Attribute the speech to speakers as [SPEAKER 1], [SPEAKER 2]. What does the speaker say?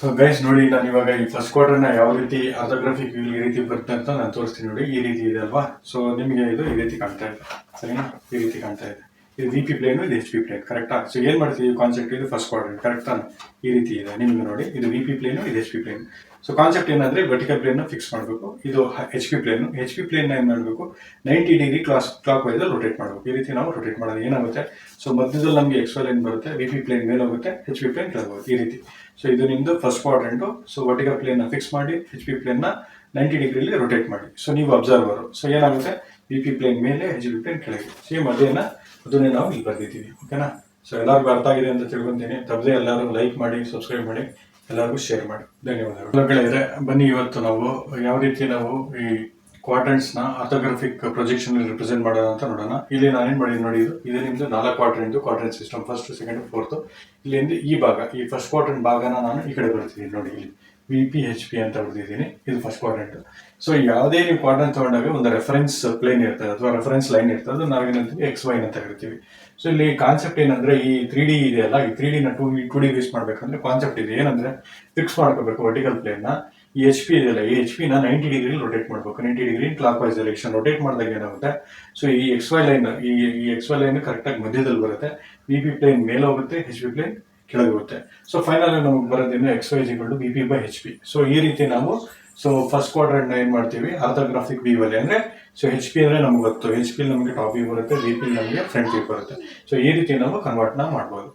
[SPEAKER 1] So guys ನೋಡಿ, ನಾನು ಇವಾಗ ಈ ಫಸ್ಟ್ ಕ್ವಾರ್ಟರ್ನ ಯಾವ ರೀತಿ ಆರ್ಥೋಗ್ರಾಫಿಕ್ ಈ ರೀತಿ ಬರುತ್ತೆ ಅಂತ ನಾನು ತೋರಿಸ್ತೀನಿ ನೋಡಿ. ಈ ರೀತಿ ಇದೆ ಅಲ್ವಾ? ಸೊ ನಿಮಗೆ ಇದು ಈ ರೀತಿ ಕಾಣ್ತಾ ಇದೆ, ಸರಿನಾ? ಈ ರೀತಿ ಕಾಣ್ತಾ ಇದೆ. ಇದು ವಿ ಪಿ ಪ್ಲೇನು, ಇದು ಎಚ್ ಪಿ ಪ್ಲೇನ್, ಕರೆಕ್ಟಾ? ಸೊ ಏನು ಮಾಡ್ತೀವಿ ಕಾನ್ಸೆಪ್ಟ್, ಇದು ಫಸ್ಟ್ ಕ್ವಾರ್ಟರ್, ಕರೆಕ್ಟಾ? ಈ ರೀತಿ ಇದೆ ನಿಮಗೆ ನೋಡಿ. ಇದು ವಿ ಪಿ ಪ್ಲೇನು, ಇದು H P plane. So concept ಏನಂದ್ರೆ ವರ್ಟಿಕಲ್ ಪ್ಲೇನ್ ಫಿಕ್ಸ್ ಮಾಡಬೇಕು. ಇದು H P plane. H P plane ಏನು ಮಾಡಬೇಕು, 90 ಡಿಗ್ರಿ ಕ್ಲಾಕ್ ವೈಸ್ ರೊಟೇಟ್ ಮಾಡಬೇಕು. ಈ ರೀತಿ ನಾವು ರೊಟೇಟ್ ಮಾಡೋದು ಏನಾಗುತ್ತೆ, ಸೊ ಮಧ್ಯದಲ್ಲಿ ನಮಗೆ ಎಕ್ಸ್ ವೈ ಲೈನ್ ಬರುತ್ತೆ, ವಿ ಪಿ ಪ್ಲೇನ್ ಮೇಲೆ ಹೋಗುತ್ತೆ, ಎಚ್ ಪಿ ಪ್ಲೇನ್ ಕೆಳಗೆ ಹೋಗುತ್ತೆ, ಈ ರೀತಿ. ಸೊ ಇದು ನಿಮ್ಮದು ಫಸ್ಟ್ ಕ್ವಾಡ್ರೆಂಟು. ಸೊ ವರ್ಟಿಕಲ್ ಪ್ಲೇನ್ನ ಫಿಕ್ಸ್ ಮಾಡಿ ಎಚ್ ಪಿ ಪ್ಲೇನ್ನ 90 ಡಿಗ್ರಿಲಿ ರೊಟೇಟ್ ಮಾಡಿ. ಸೊ ನೀವು ಅಬ್ಸರ್ವರು. ಸೊ ಏನಾಗುತ್ತೆ, ವಿ ಪಿ ಪ್ಲೇನ್ ಮೇಲೆ, ಎಚ್ ಪಿ ಪ್ಲೇನ್ ಕೆಳಗೆ. ಸೇಮ್ ಅದನ್ನೇ ನಾವು ಇಲ್ಲಿ ಬರ್ದಿದ್ದೀವಿ. ಓಕೆನಾ? ಸೊ ಎಲ್ಲರಿಗೂ ಅರ್ಥ ಆಗಿದೆ ಅಂತ ತಿಳ್ಕೊಂತೀನಿ. ತಪ್ಪದೆ ಎಲ್ಲರೂ ಲೈಕ್ ಮಾಡಿ, ಸಬ್ಸ್ಕ್ರೈಬ್ ಮಾಡಿ, ಎಲ್ಲರಿಗೂ ಶೇರ್ ಮಾಡಿ. ಧನ್ಯವಾದಗಳು ಗೆಳೆಯರೆ. ಬನ್ನಿ ಇವತ್ತು ನಾವು ಯಾವ ರೀತಿ ನಾವು ಈ ಕ್ವಾಡ್ರೆಂಟ್ಸ್ನ ಆರ್ಥೋಗ್ರಾಫಿಕ್ ಪ್ರೊಜೆಕ್ಷನ್ ರಿಪ್ರೆಸೆಂಟ್ ಮಾಡೋಣ ಅಂತ ನೋಡೋಣ. ಇಲ್ಲಿ ನಾನೇನು ಮಾಡಿದ್ದೀನಿ ನೋಡಿ, ಇದು ನಿಮ್ಮದು 4 quadrant system, first, second, fourth. ಇಲ್ಲಿಂದ ಈ ಭಾಗ, ಈ ಫಸ್ಟ್ ಕ್ವಾಡ್ರೆಂಟ್ ಭಾಗನ ನಾನು ಈ ಕಡೆ ಬರ್ತಿದ್ದೀನಿ ನೋಡಿ. ಇಲ್ಲಿ ವಿ ಪಿ ಎಚ್ ಪಿ ಅಂತ ಬರ್ತಿದ್ದೀನಿ. ಇದು ಫಸ್ಟ್ ಕ್ವಾಡ್ರೆಂಟ್. ಸೊ ಯಾವುದೇ ನೀವು ಕ್ವಾಡ್ರೆಂಟ್ ತಗೊಂಡಾಗ ಒಂದು ರೆಫರೆನ್ಸ್ ಪ್ಲೇನ್ ಇರ್ತದೆ ಅಥವಾ ರೆಫರೆನ್ಸ್ ಲೈನ್ ಇರ್ತದೆ, ಅದು ನಾವೇನಂತೀವಿ ಎಕ್ಸ್ ವೈ ಅಂತ ಕರಿತೀವಿ. ಸೊ ಇಲ್ಲಿ ಕಾನ್ಸೆಪ್ಟ್ ಏನಂದ್ರೆ, ಈ 3D ಇದೆಯಲ್ಲ, ಈ 3Dನ 2D ಯೂಸ್ ಮಾಡ್ಬೇಕಂದ್ರೆ ಕಾನ್ಸೆಪ್ಟ್ ಇದೆ ಏನಂದ್ರೆ, ಫಿಕ್ಸ್ ಮಾಡ್ಕೋಬೇಕು ವರ್ಟಿಕಲ್ ಪ್ಲೇನ್ನ. ಈ ಎಚ್ ಪಿ ಇದೆಯಲ್ಲ, ಈ ಎಚ್ ಪಿನ 90 ಡಿಗ್ರಿ ರೊಟೇಟ್ ಮಾಡಬೇಕು. 90 degree clock wise direction rotate ಮಾಡಿದಾಗ ಏನಾಗುತ್ತೆ, ಸೊ ಈ ಎಕ್ಸ್ ವೈ ಲೈನ್, ಈ ಎಕ್ಸ್ ವೈ ಲೈನ್ ಕರೆಕ್ಟಾಗಿ ಮಧ್ಯದಲ್ಲಿ ಬರುತ್ತೆ. ವಿ ಪಿ ಪ್ಲೇನ್ ಮೇಲೆ ಹೋಗುತ್ತೆ, ಎಚ್ ಪಿ ಪ್ಲೇನ್ ಕೆಳಗೆ ಹೋಗುತ್ತೆ. ಸೊ ಫೈನಲ್ ನಮಗೆ ಬರೋದೇನು, X Y is V P by H P. So ಈ ರೀತಿ ನಾವು ಫಸ್ಟ್ ಕ್ವಾಡ್ರೆಂಟ್ನ ಏನು ಮಾಡ್ತೀವಿ, ಆರ್ಥೋಗ್ರಾಫಿಕ್ ವ್ಯೂ ಅಲ್ಲಿ ಅಂದರೆ, ಸೊ ಎಚ್ ಪಿ ಅಂದರೆ ನಮ್ಗೆ ಗೊತ್ತು, ಎಚ್ ಪಿ ನಮಗೆ ಟಾಪ್ ವ್ಯೂ ಬರುತ್ತೆ, ವಿ ಪಿ ನಮಗೆ ಫ್ರಂಟ್ ವ್ಯೂ ಬರುತ್ತೆ. ಸೊ ಈ ರೀತಿ ನಾವು ಕನ್ವರ್ಟ್ನ ಮಾಡ್ಬೋದು.